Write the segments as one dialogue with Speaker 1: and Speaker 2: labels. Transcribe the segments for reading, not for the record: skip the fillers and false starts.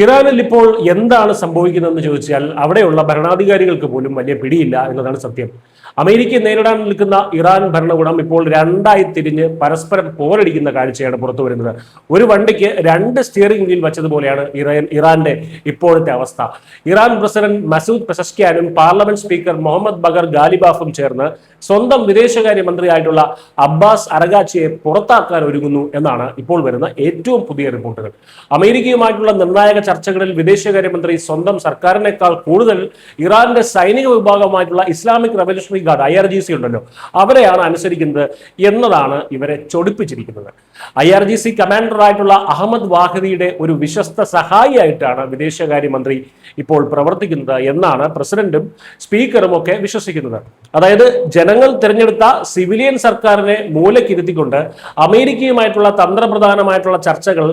Speaker 1: ഇറാനിൽ ഇപ്പോൾ എന്താണ് സംഭവിക്കുന്നതെന്ന് ചോദിച്ചാൽ അവിടെയുള്ള ഭരണാധികാരികൾക്ക് പോലും വലിയ പിടിയില്ല എന്നതാണ് സത്യം. അമേരിക്കയെ നേരിടാൻ നിൽക്കുന്ന ഇറാൻ ഭരണകൂടം ഇപ്പോൾ രണ്ടായി തിരിഞ്ഞ് പരസ്പരം പോരടിക്കുന്ന കാഴ്ചയാണ് പുറത്തു വരുന്നത്. ഒരു വണ്ടിക്ക് രണ്ട് സ്റ്റിയറിംഗ് വീൽ വച്ചതുപോലെയാണ് ഇറാന്റെ ഇപ്പോഴത്തെ അവസ്ഥ. ഇറാൻ പ്രസിഡന്റ് മസൂദ് പെസഷ്കിയാനും പാർലമെന്റ് സ്പീക്കർ മുഹമ്മദ് ബഗർ ഗാലിബാഫും ചേർന്ന് സ്വന്തം വിദേശകാര്യ മന്ത്രിയായിട്ടുള്ള അബ്ബാസ് അരഗാച്ചിയെ പുറത്താക്കാൻ ഒരുങ്ങുന്നു എന്നാണ് ഇപ്പോൾ വരുന്ന ഏറ്റവും പുതിയ റിപ്പോർട്ടുകൾ. അമേരിക്കയുമായിട്ടുള്ള നിർണായക ചർച്ചകളിൽ വിദേശകാര്യമന്ത്രി സ്വന്തം സർക്കാരിനേക്കാൾ കൂടുതൽ ഇറാന്റെ സൈനിക വിഭാഗമായിട്ടുള്ള ഇസ്ലാമിക് റവല്യൂഷണറി ഗാർഡ് IRGC ഉണ്ടല്ലോ, അവരെയാണ് അനുസരിക്കുന്നത് എന്നതാണ് ഇവരെ ചൊടിപ്പിച്ചിരിക്കുന്നത്. IRGC കമാൻഡറായിട്ടുള്ള അഹമ്മദ് വാഹിദിയുടെ ഒരു വിശ്വസ്ത സഹായിയായിട്ടാണ് വിദേശകാര്യമന്ത്രി ഇപ്പോൾ പ്രവർത്തിക്കുന്നത് എന്നാണ് പ്രസിഡന്റും സ്പീക്കറും ഒക്കെ വിശ്വസിക്കുന്നത്. അതായത് ജനങ്ങൾ തിരഞ്ഞെടുത്ത സിവിലിയൻ സർക്കാരിനെ മൂലക്കിരുത്തിക്കൊണ്ട് അമേരിക്കയുമായിട്ടുള്ള തന്ത്രപ്രധാനമായിട്ടുള്ള ചർച്ചകൾ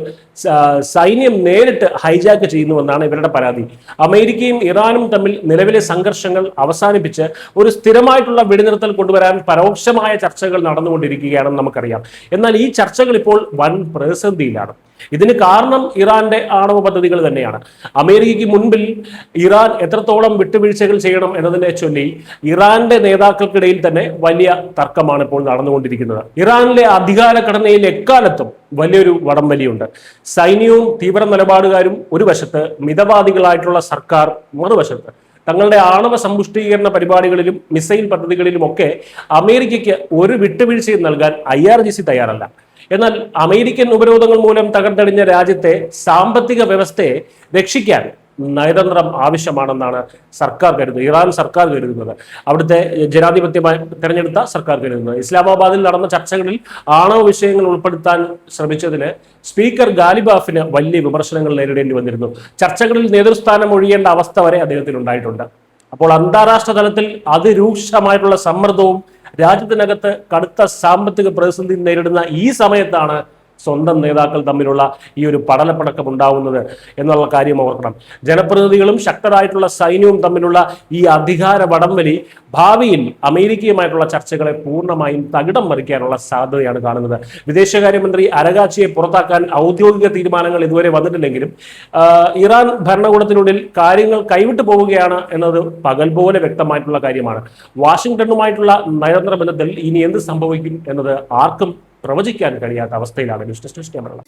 Speaker 1: സൈന്യം നേരിട്ട് ഹൈജാക്ക് ചെയ്യുന്നുവെന്നാണ് ഇവരുടെ പരാതി. അമേരിക്കയും ഇറാനും തമ്മിൽ നിലവിലെ സംഘർഷങ്ങൾ അവസാനിപ്പിച്ച് ഒരു സ്ഥിരമായിട്ടുള്ള വെടിനിർത്തൽ കൊണ്ടുവരാൻ പരോക്ഷമായ ചർച്ചകൾ നടന്നുകൊണ്ടിരിക്കുകയാണെന്ന് നമുക്കറിയാം. എന്നാൽ ഈ ചർച്ചകൾ ഇപ്പോൾ വൻ പ്രതിസന്ധിയിലാണ്. ഇതിന് കാരണം ഇറാന്റെ ആണവ പദ്ധതികൾ തന്നെയാണ്. അമേരിക്കയ്ക്ക് മുൻപിൽ ഇറാൻ എത്രത്തോളം വിട്ടുവീഴ്ചകൾ ചെയ്യണം എന്നതിനെ ചൊല്ലി ഇറാന്റെ നേതാക്കൾക്കിടയിൽ തന്നെ വലിയ തർക്കമാണ് ഇപ്പോൾ നടന്നുകൊണ്ടിരിക്കുന്നത്. ഇറാനിലെ അധികാര ഘടനയിൽ എക്കാലത്തും വലിയൊരു വടംവലിയുണ്ട്. സൈന്യവും തീവ്ര നിലപാടുകാരും ഒരു വശത്ത്, മിതവാദികളായിട്ടുള്ള സർക്കാർ മറുവശത്ത്. തങ്ങളുടെ ആണവ സമ്പുഷ്ടീകരണ പരിപാടികളിലും മിസൈൽ പദ്ധതികളിലുമൊക്കെ അമേരിക്കയ്ക്ക് ഒരു വിട്ടുവീഴ്ചയും നൽകാൻ IRGC തയ്യാറല്ല. എന്നാൽ അമേരിക്കൻ ഉപരോധങ്ങൾ മൂലം തകർത്തടിഞ്ഞ രാജ്യത്തെ സാമ്പത്തിക വ്യവസ്ഥയെ രക്ഷിക്കാൻ നയതന്ത്രം ആവശ്യമാണെന്നാണ് ഇറാൻ സർക്കാർ കരുതുന്നത്. അവിടുത്തെ ജനാധിപത്യമായി തെരഞ്ഞെടുത്ത സർക്കാർ കരുതുന്നത്. ഇസ്ലാമാബാദിൽ നടന്ന ചർച്ചകളിൽ ആണവ വിഷയങ്ങൾ ഉൾപ്പെടുത്താൻ ശ്രമിച്ചതിന് സ്പീക്കർ ഗാലിബാഫിന് വലിയ വിമർശനങ്ങൾ നേരിടേണ്ടി വന്നിരുന്നു. ചർച്ചകളിൽ നേതൃസ്ഥാനം ഒഴിയേണ്ട അവസ്ഥ വരെ അദ്ദേഹത്തിന് ഉണ്ടായിട്ടുണ്ട്. അപ്പോൾ അന്താരാഷ്ട്ര തലത്തിൽ അതിരൂക്ഷമായിട്ടുള്ള സമ്മർദ്ദവും രാജ്യത്തിനകത്ത് കടുത്ത സാമ്പത്തിക പ്രതിസന്ധി നേരിടുന്ന ഈ സമയത്താണ് സ്വന്തം നേതാക്കൾ തമ്മിലുള്ള ഈ ഒരു പടലപ്പടക്കം ഉണ്ടാവുന്നത് എന്നുള്ള കാര്യം ഓർക്കണം. ജനപ്രതിനിധികളും ശക്തരായിട്ടുള്ള സൈന്യവും തമ്മിലുള്ള ഈ അധികാര വടംവലി ഭാവിയിൽ അമേരിക്കയുമായിട്ടുള്ള ചർച്ചകളെ പൂർണ്ണമായും തകിടം മറിക്കാനുള്ള സാധ്യതയാണ് കാണുന്നത്. വിദേശകാര്യമന്ത്രി അരഗാച്ചിയെ പുറത്താക്കാൻ ഔദ്യോഗിക തീരുമാനങ്ങൾ ഇതുവരെ വന്നിട്ടില്ലെങ്കിലും ഇറാൻ ഭരണകൂടത്തിനുള്ളിൽ കാര്യങ്ങൾ കൈവിട്ടു പോവുകയാണ് എന്നത് പകൽ പോലെ വ്യക്തമായിട്ടുള്ള കാര്യമാണ്. വാഷിംഗ്ടണുമായിട്ടുള്ള നയതന്ത്ര ബന്ധത്തിൽ ഇനി എന്ത് സംഭവിക്കും എന്നത് ആർക്കും പ്രവചിക്കാൻ കഴിയാത്ത അവസ്ഥയിലാണ് ന്യൂസ് ഡെസ്ക് കേരള.